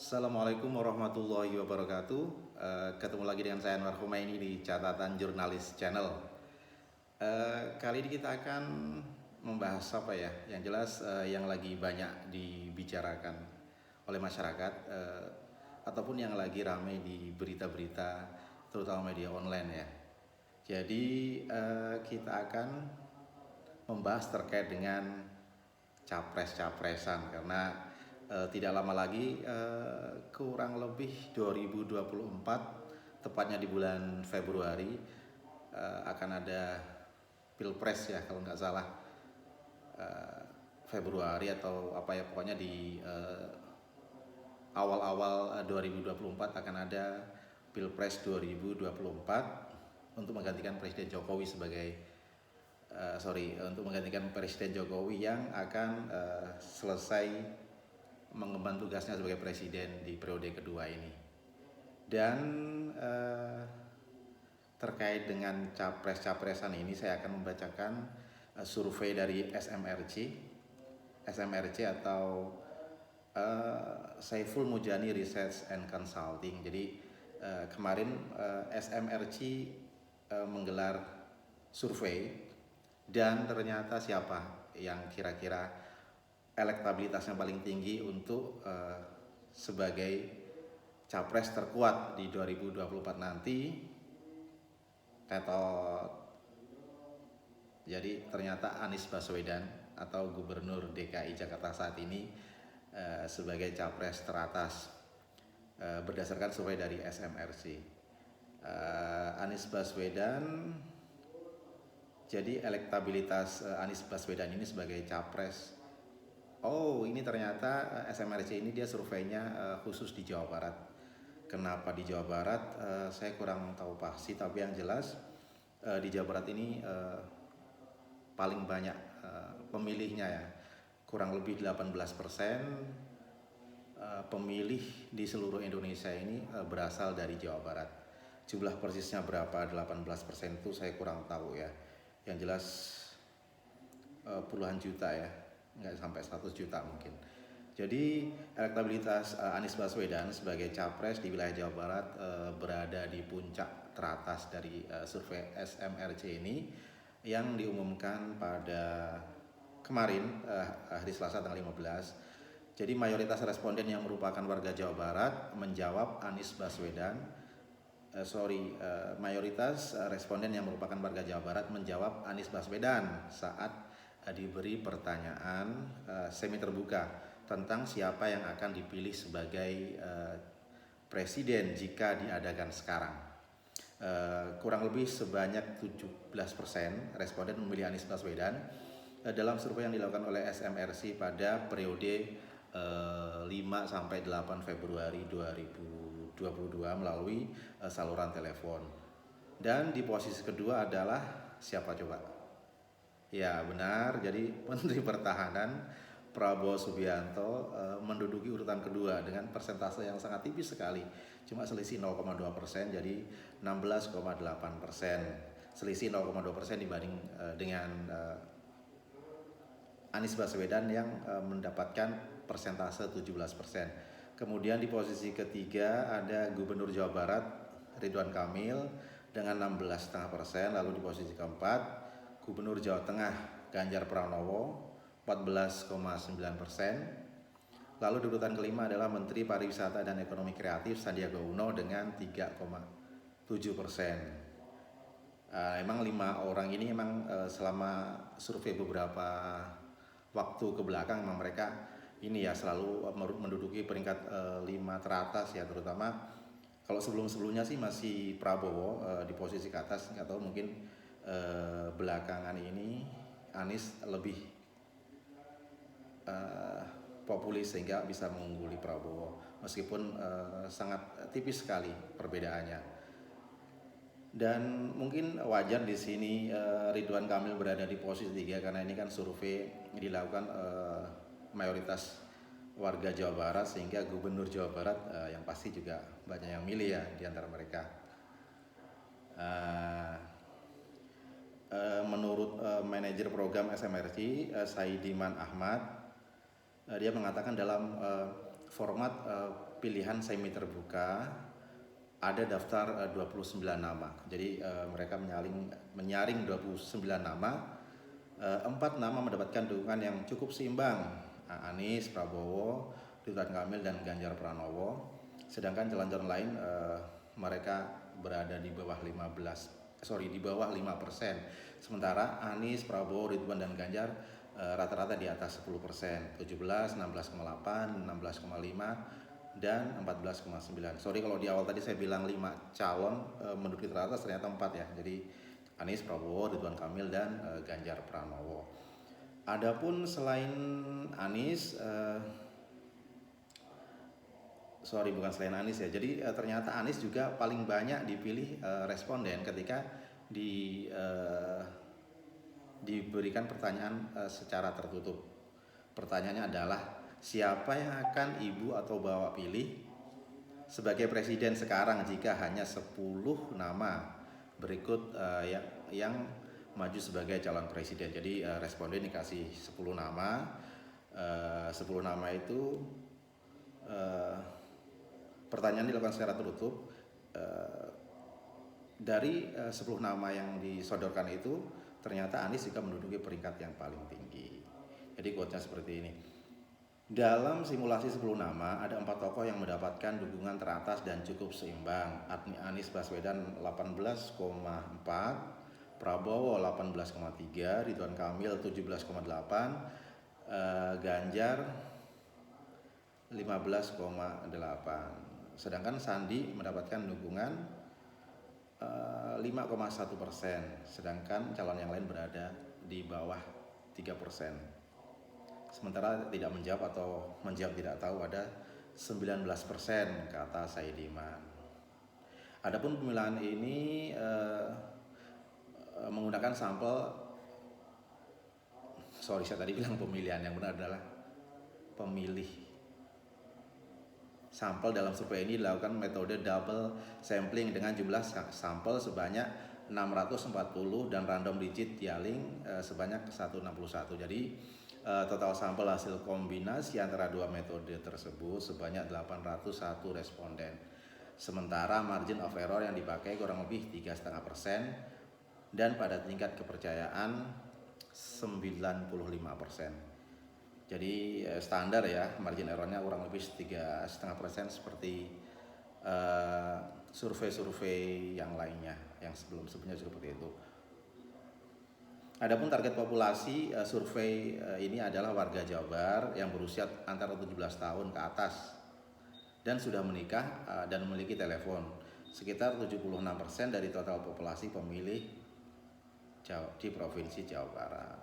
Assalamualaikum warahmatullahi wabarakatuh. Ketemu lagi dengan saya Anwar Humaini di Catatan Jurnalis Channel. Kali ini kita akan membahas apa ya? Yang jelas yang lagi banyak dibicarakan oleh masyarakat ataupun yang lagi ramai di berita-berita, terutama media online ya. Jadi kita akan membahas terkait dengan capres-capresan karena tidak lama lagi kurang lebih 2024 tepatnya di bulan Februari akan ada Pilpres ya kalau nggak salah, Februari atau apa ya pokoknya di awal-awal 2024 akan ada Pilpres 2024 untuk menggantikan Presiden Jokowi untuk menggantikan Presiden Jokowi yang akan selesai mengemban tugasnya sebagai presiden di periode kedua ini. Dan terkait dengan capres-capresan ini saya akan membacakan survei dari SMRC atau Saiful Mujani Research and Consulting. Jadi kemarin SMRC menggelar survei dan ternyata siapa yang kira-kira elektabilitasnya paling tinggi untuk sebagai capres terkuat di 2024 nanti. Jadi ternyata Anies Baswedan atau Gubernur DKI Jakarta saat ini sebagai capres teratas berdasarkan survei dari SMRC. Anies Baswedan, jadi elektabilitas Anies Baswedan ini sebagai capres. Oh, ini ternyata SMRC ini dia surveinya khusus di Jawa Barat. Kenapa di Jawa Barat? Saya kurang tahu pasti, tapi yang jelas di Jawa Barat ini paling banyak pemilihnya ya. Kurang lebih 18% pemilih di seluruh Indonesia ini berasal dari Jawa Barat. Jumlah persisnya berapa 18% itu saya kurang tahu ya. Yang jelas puluhan juta ya, nggak sampai 100 juta mungkin. Jadi elektabilitas Anies Baswedan sebagai capres di wilayah Jawa Barat berada di puncak teratas dari survei SMRC ini yang diumumkan pada kemarin hari Selasa tanggal 15. Jadi mayoritas responden yang merupakan warga Jawa Barat menjawab Anies Baswedan. Mayoritas responden yang merupakan warga Jawa Barat menjawab Anies Baswedan saat diberi pertanyaan semi terbuka tentang siapa yang akan dipilih sebagai presiden jika diadakan sekarang. Kurang lebih sebanyak 17% responden memilih Anies Baswedan dalam survei yang dilakukan oleh SMRC pada periode 5 sampai 8 Februari 2022 melalui saluran telepon. Dan di posisi kedua adalah siapa coba? Ya benar, jadi Menteri Pertahanan Prabowo Subianto menduduki urutan kedua dengan persentase yang sangat tipis sekali, cuma selisih 0,2%, jadi 16,8%, selisih 0,2% dibanding dengan Anies Baswedan yang mendapatkan persentase 17%. Kemudian di posisi ketiga ada Gubernur Jawa Barat Ridwan Kamil dengan 16,5%, lalu di posisi keempat Gubernur Jawa Tengah Ganjar Pranowo 14,9%. Lalu di urutan kelima adalah Menteri Pariwisata dan Ekonomi Kreatif Sandiaga Uno dengan 3,7%. Emang 5 orang ini selama survei beberapa waktu ke belakang memang mereka ini ya selalu menduduki peringkat 5 teratas ya, terutama kalau sebelum-sebelumnya sih masih Prabowo di posisi ke atas, nggak tahu mungkin belakangan ini Anies lebih populis sehingga bisa mengungguli Prabowo meskipun sangat tipis sekali perbedaannya. Dan mungkin wajar di sini Ridwan Kamil berada di posisi 3 karena ini kan survei dilakukan mayoritas warga Jawa Barat, sehingga Gubernur Jawa Barat yang pasti juga banyak yang milih ya di antara mereka. Menurut manajer program SMRC Saidiman Ahmad, dia mengatakan dalam format pilihan semi terbuka ada daftar 29 nama. Jadi mereka menyaring 29 nama. 4 nama mendapatkan dukungan yang cukup seimbang, Anies, Prabowo, Ridwan Kamil dan Ganjar Pranowo. Sedangkan calon-calon lain mereka berada di bawah 5%. Sementara Anies, Prabowo, Ridwan dan Ganjar rata-rata di atas 10%, 17, 16,8, 16,5 dan 14,9. Sorry kalau di awal tadi saya bilang 5 calon menduduki teratas, ternyata 4 ya. Jadi Anies, Prabowo, Ridwan Kamil dan Ganjar Pranowo. Adapun selain Anies, bukan selain Anies ya. Jadi ternyata Anies juga paling banyak dipilih responden ketika diberikan pertanyaan secara tertutup. Pertanyaannya adalah, siapa yang akan ibu atau bapak pilih sebagai presiden sekarang jika hanya 10 nama berikut yang maju sebagai calon presiden. Jadi responden dikasih 10 nama. 10 nama itu pertanyaan dilakukan secara tertutup. Dari 10 nama yang disodorkan itu, ternyata Anies juga menduduki peringkat yang paling tinggi. Jadi quote-nya seperti ini. Dalam simulasi 10 nama, ada 4 tokoh yang mendapatkan dukungan teratas dan cukup seimbang. Anies Baswedan 18,4, Prabowo 18,3, Ridwan Kamil 17,8, Ganjar 15,8. Sedangkan Sandi mendapatkan dukungan 5,1%, sedangkan calon yang lain berada di bawah 3%. Sementara tidak menjawab atau menjawab tidak tahu ada 19%, kata Saidiman. Adapun pemilihan ini menggunakan sampel, saya tadi bilang pemilihan, yang benar adalah pemilih. Sampel dalam survei ini dilakukan metode double sampling dengan jumlah sampel sebanyak 640 dan random digit tiling sebanyak 161. Jadi total sampel hasil kombinasi antara dua metode tersebut sebanyak 801 responden. Sementara margin of error yang dipakai kurang lebih 3,5% dan pada tingkat kepercayaan 95%. Jadi standar ya, margin errornya kurang lebih 3,5% seperti survei-survei yang lainnya yang sebelumnya seperti itu. Adapun target populasi survei ini adalah warga Jawa Barat yang berusia antara 17 tahun ke atas dan sudah menikah dan memiliki telepon. Sekitar 76% dari total populasi pemilih di Provinsi Jawa Barat.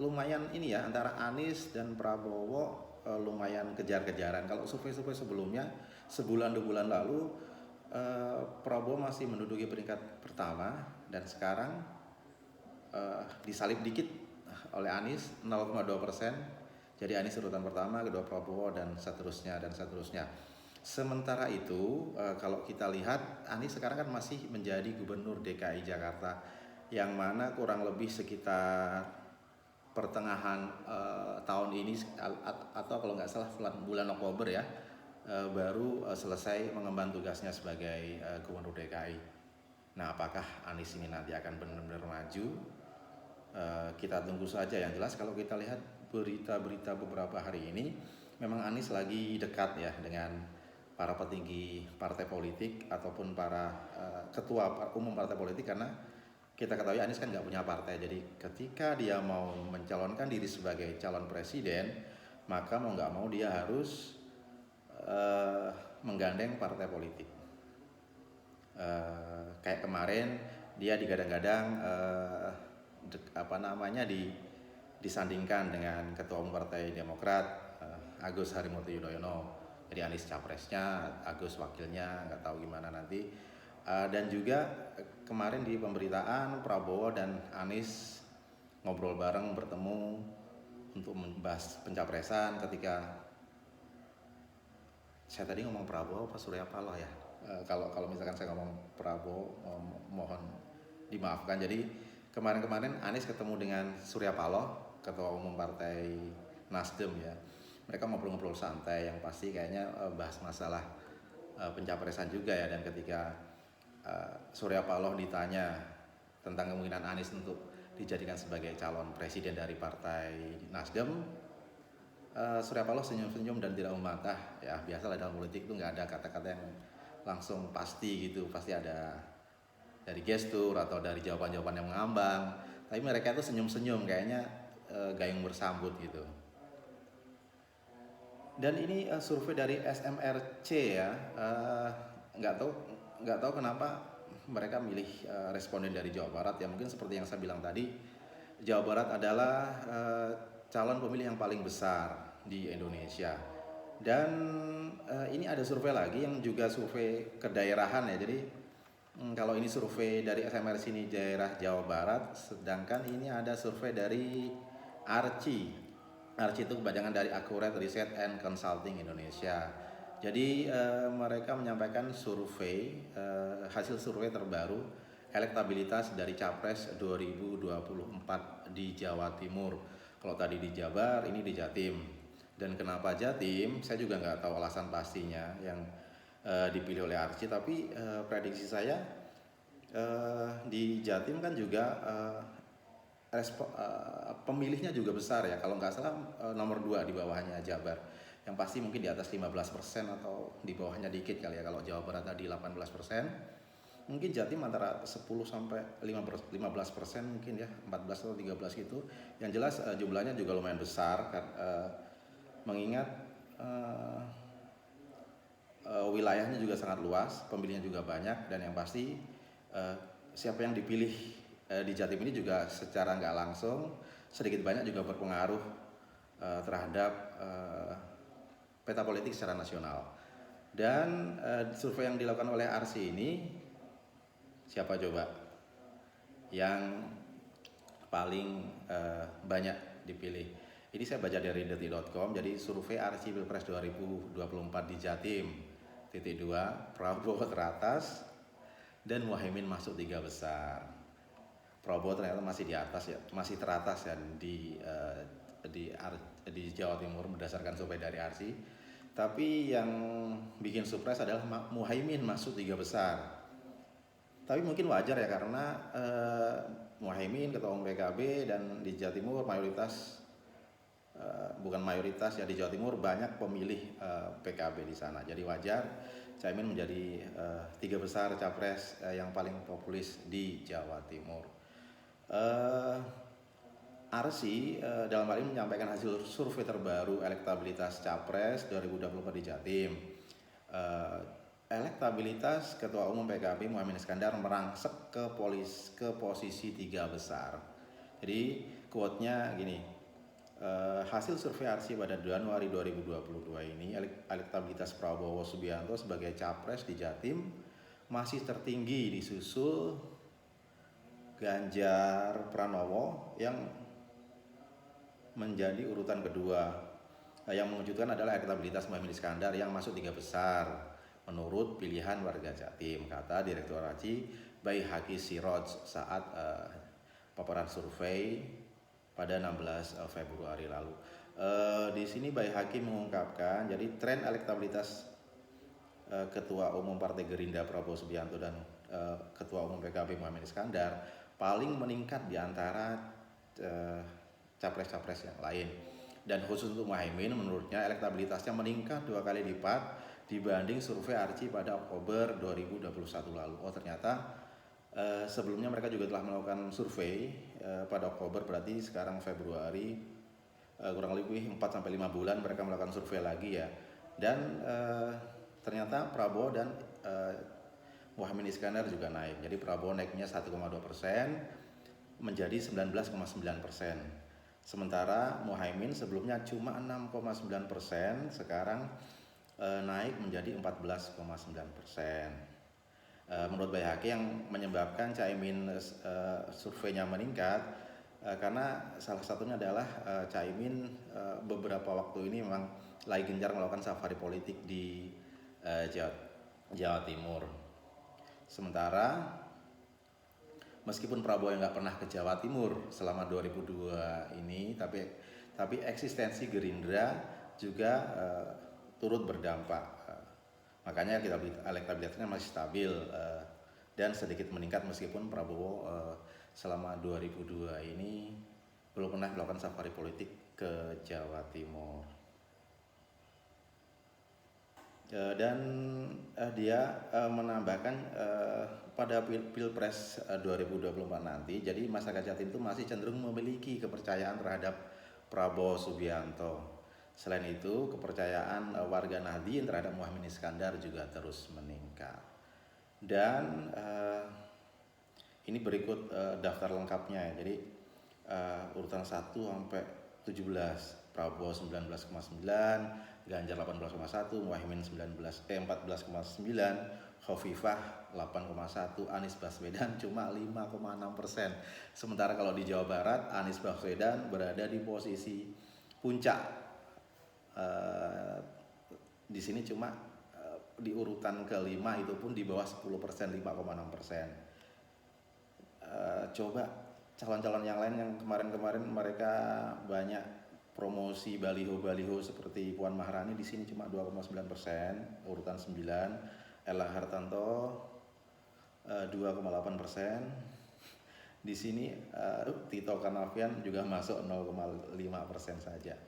Lumayan ini ya, antara Anies dan Prabowo lumayan kejar-kejaran. Kalau survei-survei sebelumnya sebulan 2 bulan lalu Prabowo masih menduduki peringkat pertama dan sekarang disalip dikit oleh Anies 0,2%. Jadi Anies urutan pertama, kedua Prabowo dan seterusnya. Sementara itu kalau kita lihat, Anies sekarang kan masih menjadi gubernur DKI Jakarta, yang mana kurang lebih sekitar pertengahan tahun ini atau kalau nggak salah bulan Oktober ya, baru selesai mengemban tugasnya sebagai gubernur DKI. Nah, apakah Anies ini nanti akan benar-benar maju? Kita tunggu saja. Yang jelas kalau kita lihat berita-berita beberapa hari ini, memang Anies lagi dekat ya dengan para petinggi partai politik ataupun para ketua umum partai politik, karena kita ketahui Anies kan nggak punya partai. Jadi ketika dia mau mencalonkan diri sebagai calon presiden, maka mau nggak mau dia harus menggandeng partai politik. Kayak kemarin dia digadang-gadang disandingkan dengan ketua umum Partai Demokrat Agus Harimurti Yudhoyono. Jadi Anies capresnya, Agus wakilnya, nggak tahu gimana nanti. Dan juga kemarin di pemberitaan Prabowo dan Anies ngobrol bareng, bertemu untuk membahas pencapresan. Ketika saya tadi ngomong Prabowo apa Surya Paloh ya, kalau misalkan saya ngomong Prabowo mohon dimaafkan. Jadi kemarin Anies ketemu dengan Surya Paloh, ketua umum partai Nasdem ya. Mereka ngobrol-ngobrol santai, yang pasti kayaknya bahas masalah pencapresan juga ya. Dan ketika Surya Paloh ditanya tentang kemungkinan Anies untuk dijadikan sebagai calon presiden dari partai Nasdem, Surya Paloh senyum-senyum dan tidak membantah. Ya biasalah dalam politik itu nggak ada kata-kata yang langsung pasti gitu, pasti ada dari gestur atau dari jawaban-jawaban yang mengambang. Tapi mereka itu senyum-senyum, kayaknya gayung bersambut gitu. Dan ini survei dari SMRC ya, nggak tahu kenapa mereka milih responden dari Jawa Barat ya. Mungkin seperti yang saya bilang tadi, Jawa Barat adalah calon pemilih yang paling besar di Indonesia. Dan ini ada survei lagi yang juga survei kedaerahan ya. Jadi kalau ini survei dari SMRC ini daerah Jawa Barat, sedangkan ini ada survei dari ARCI. ARCI itu kepanjangan dari Accurate Research and Consulting Indonesia. Jadi mereka menyampaikan survei, hasil survei terbaru elektabilitas dari Capres 2024 di Jawa Timur. Kalau tadi di Jabar, ini di Jatim. Dan kenapa Jatim? Saya juga nggak tahu alasan pastinya yang dipilih oleh ARCI, tapi prediksi saya di Jatim kan juga pemilihnya juga besar ya, kalau nggak salah nomor 2 di bawahnya Jabar, yang pasti mungkin di atas 15% atau di bawahnya dikit kali ya. Kalau Jawa Barat tadi 18%, mungkin Jatim antara 10 sampai 15% mungkin ya, 14 atau 13 gitu. Yang jelas jumlahnya juga lumayan besar kan, mengingat wilayahnya juga sangat luas, pemilihnya juga banyak, dan yang pasti siapa yang dipilih di Jatim ini juga secara nggak langsung sedikit banyak juga berpengaruh terhadap peta politik secara nasional. Dan survei yang dilakukan oleh ARCI ini, siapa coba yang paling banyak dipilih? Ini saya baca dari detik.com. Jadi survei ARCI Pilpres 2024 di Jatim, titik 2, Prabowo teratas dan Muhaimin masuk 3 besar. Prabowo ternyata masih di atas ya, masih teratas ya di Jawa Timur berdasarkan survei dari ARCI. Tapi yang bikin surprise adalah Muhaimin masuk 3 besar. Tapi mungkin wajar ya, karena Muhaimin ketua umum PKB, dan di Jawa Timur mayoritas bukan mayoritas ya, di Jawa Timur banyak pemilih PKB di sana. Jadi wajar Caimin menjadi 3 besar capres yang paling populis di Jawa Timur. ARCI dalam hal ini menyampaikan hasil survei terbaru elektabilitas Capres 2024 di Jatim. Elektabilitas Ketua Umum PKB Muhaimin Iskandar merangsek ke posisi 3 besar. Jadi quote-nya gini, hasil survei ARCI pada Januari 2022 ini, elektabilitas Prabowo Subianto sebagai Capres di Jatim masih tertinggi, disusul Ganjar Pranowo yang menjadi urutan kedua. Yang mengejutkan adalah elektabilitas Muhaimin Iskandar yang masuk 3 besar menurut pilihan warga Jatim, kata Direktur ARCI Baihaqi Siroj saat paparan survei pada 16 Februari lalu. Di sini Baihaqi mengungkapkan, jadi tren elektabilitas Ketua Umum Partai Gerindra Prabowo Subianto dan Ketua Umum PKB Muhaimin Iskandar paling meningkat di antara capres-capres yang lain. Dan khusus untuk Muhaimin, menurutnya elektabilitasnya meningkat 2 kali lipat dibanding survei ARCI pada Oktober 2021 lalu. Oh ternyata sebelumnya mereka juga telah melakukan survei pada Oktober, berarti sekarang Februari, kurang lebih 4-5 bulan mereka melakukan survei lagi ya. Dan ternyata Prabowo dan Muhaimin Iskandar juga naik. Jadi Prabowo naiknya 1,2% menjadi 19,9%. Sementara Muhaimin sebelumnya cuma 6,9%, sekarang naik menjadi 14,9%. Menurut Baihaqi yang menyebabkan Caimin surveinya meningkat karena salah satunya adalah Caimin beberapa waktu ini memang lagi gencar melakukan safari politik di Jawa Timur. Sementara meskipun Prabowo yang nggak pernah ke Jawa Timur selama 2002 ini, tapi tapi eksistensi Gerindra juga turut berdampak. Makanya kita elektabilitasnya masih stabil dan sedikit meningkat meskipun Prabowo selama 2002 ini belum pernah melakukan safari politik ke Jawa Timur. Dan dia menambahkan pada Pilpres 2024 nanti, jadi masyarakat Jatim itu masih cenderung memiliki kepercayaan terhadap Prabowo Subianto. Selain itu, kepercayaan warga Nahdien terhadap Muhaimin Iskandar juga terus meningkat. Dan ini berikut daftar lengkapnya. Jadi urutan 1 sampai 17, Prabowo 19,9, Ganjar 18,1, Muhaimin 14,9, Khofifah 8,1, Anies Baswedan cuma 5,6%. Sementara kalau di Jawa Barat, Anies Baswedan berada di posisi puncak. Di sini cuma di urutan ke-5 itu pun di bawah 10%, 5,6%. Coba calon-calon yang lain yang kemarin-kemarin mereka banyak promosi baliho-baliho seperti Puan Maharani, di sini cuma 2,9%, urutan 9. Erlangga Hartarto 2,8%. Di sini Tito Karnavian juga masuk 0,5% saja.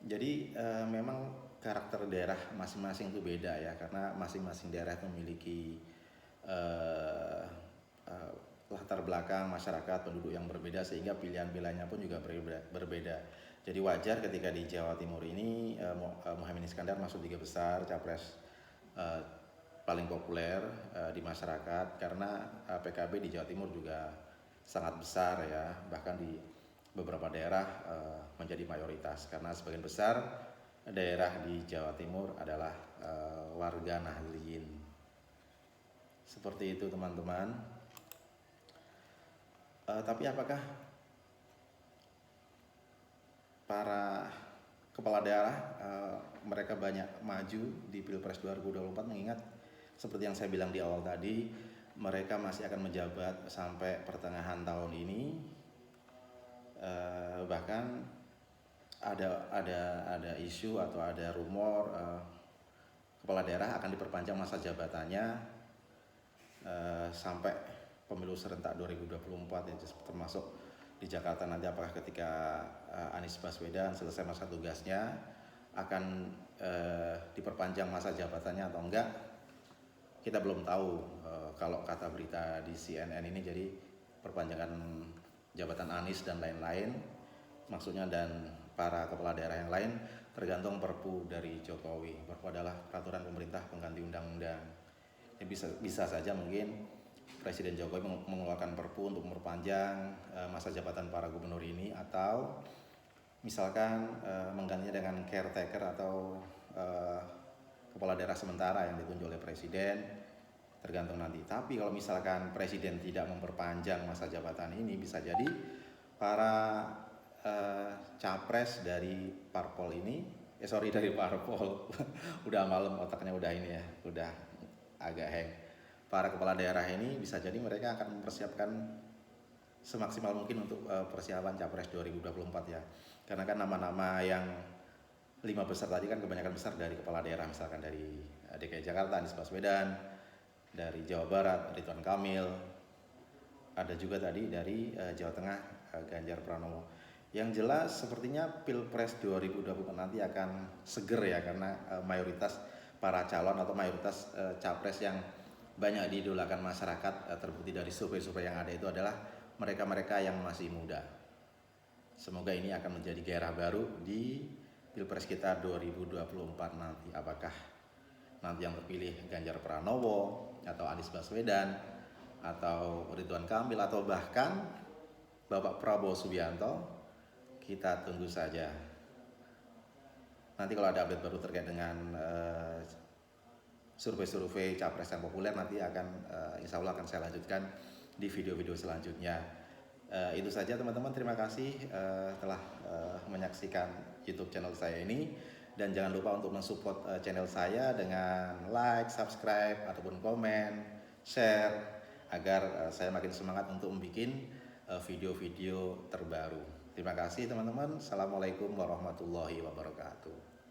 Jadi memang karakter daerah masing-masing itu beda ya, karena masing-masing daerah itu memiliki latar belakang masyarakat penduduk yang berbeda, sehingga pilihan-pilihannya pun juga berbeda. Jadi wajar ketika di Jawa Timur ini Muhaimin Iskandar masuk 3 besar capres paling populer di masyarakat, karena PKB di Jawa Timur juga sangat besar ya, bahkan di beberapa daerah menjadi mayoritas, karena sebagian besar daerah di Jawa Timur adalah warga Nahdien. Seperti itu teman-teman. Tapi apakah para kepala daerah mereka banyak maju di Pilpres 2024, mengingat seperti yang saya bilang di awal tadi, mereka masih akan menjabat sampai pertengahan tahun ini. Bahkan ada isu atau ada rumor kepala daerah akan diperpanjang masa jabatannya sampai pemilu serentak 2024 ya, termasuk di Jakarta nanti, apakah ketika Anies Baswedan selesai masa tugasnya akan diperpanjang masa jabatannya atau enggak, kita belum tahu. Kalau kata berita di CNN ini, jadi perpanjangan jabatan Anies dan lain-lain maksudnya, dan para kepala daerah yang lain tergantung Perpu dari Jokowi. Perpu adalah peraturan pemerintah pengganti undang-undang. Ya, bisa saja mungkin Presiden Jokowi mengeluarkan Perpu untuk memperpanjang masa jabatan para gubernur ini, atau misalkan menggantinya dengan caretaker atau kepala daerah sementara yang ditunjuk oleh Presiden, tergantung nanti. Tapi kalau misalkan Presiden tidak memperpanjang masa jabatan ini, bisa jadi para capres dari parpol ini, dari parpol udah malam otaknya udah ini ya, udah agak hang. Para kepala daerah ini bisa jadi mereka akan mempersiapkan semaksimal mungkin untuk persiapan Capres 2024 ya. Karena kan nama-nama yang 5 besar tadi kan kebanyakan besar dari kepala daerah, misalkan dari DKI Jakarta Anies Baswedan, dari Jawa Barat Ridwan Kamil, ada juga tadi dari Jawa Tengah Ganjar Pranowo. Yang jelas sepertinya Pilpres 2024 nanti akan seger ya, karena mayoritas para calon atau mayoritas capres yang banyak diidolakan masyarakat, terbukti dari survei-survei yang ada itu adalah mereka-mereka yang masih muda. Semoga ini akan menjadi gairah baru di Pilpres kita 2024 nanti. Apakah nanti yang terpilih Ganjar Pranowo atau Anies Baswedan atau Ridwan Kamil atau bahkan Bapak Prabowo Subianto, kita tunggu saja. Nanti kalau ada update baru terkait dengan survei-survei capres yang populer, nanti akan insya Allah akan saya lanjutkan di video-video selanjutnya. Itu saja teman-teman, terima kasih telah menyaksikan YouTube channel saya ini, dan jangan lupa untuk mensupport channel saya dengan like, subscribe, ataupun komen, share, agar saya makin semangat untuk membuat video-video terbaru. Terima kasih teman-teman. Assalamualaikum warahmatullahi wabarakatuh.